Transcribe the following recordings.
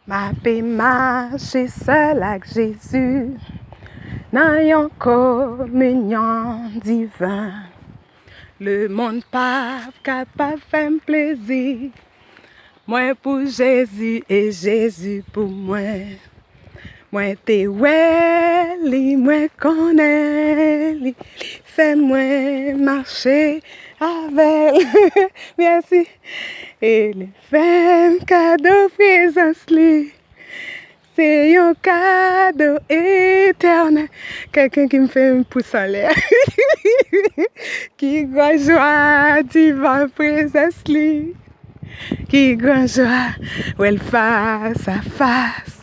Ma paix marche seule avec Jésus, dans une communion divine. Le monde pas capable de faire plaisir. Moi pour Jésus et Jésus pour moi. Moi t'es ouais, moi connais, li fait moi marcher avec. Merci. Et les femmes cadeau présence li. C'est un cadeau éternel. Quelqu'un qui me fait un pouce en l'air. Qui grand joie divine présence li. Qui grand joie ou elle face à face.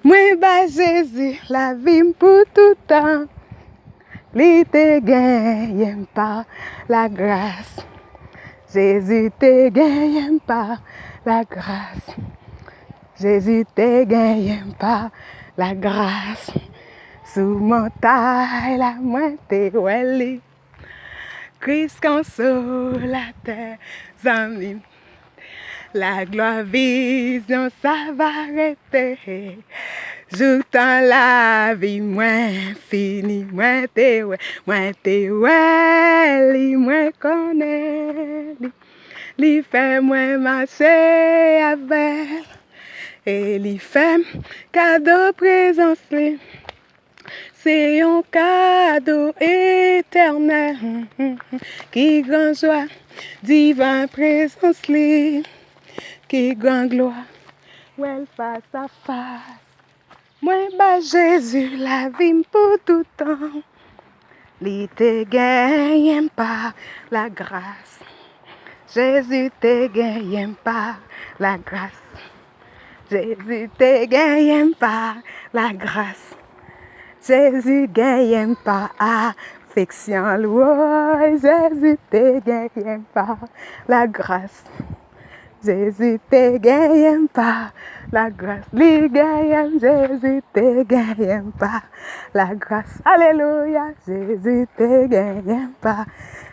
Moi ba Jésus la vie pour tout temps. Li te gagne par la grâce. Jésus te gagne par la grâce. Jésus te gagne par la grâce. Sous montagne la moitié oueli. Christ consolateur, amis. La gloire vision, ça va arrêter. Joutant la vie, moins fini, moins t'es ouais, moins connais. Li fait moins marcher avec. Et li fait cadeau présence li. C'est un cadeau éternel. Qui grand joie, divine présence li. Qui grand gloire, well face à face. Moi ba Jésus la vie pour tout temps. Li te gagne par la grâce. Jésus te gagne par la grâce. Jésus te gagne par la grâce. Jésus gagne par affection. Louange. Jésus te gagne par la grâce. Jésus te gagne par la grâce. Li gagne, Jésus te gagne par la grâce. Alléluia. Jésus te gagne par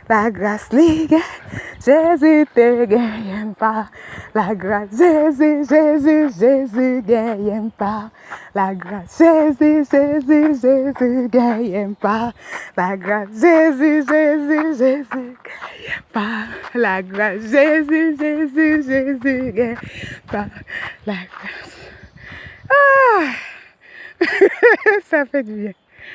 la grâce. Li gagne, Jésus te gagne par la grâce. Jésus, Jésus, Jésus gagne par la grâce. Jésus, Jésus, Jésus gagne par la grâce. Jésus, Jésus, Jésus gagne par la grâce. Jésus, Jésus, Jésus gagne par la grâce. Ah! Ça fait du bien.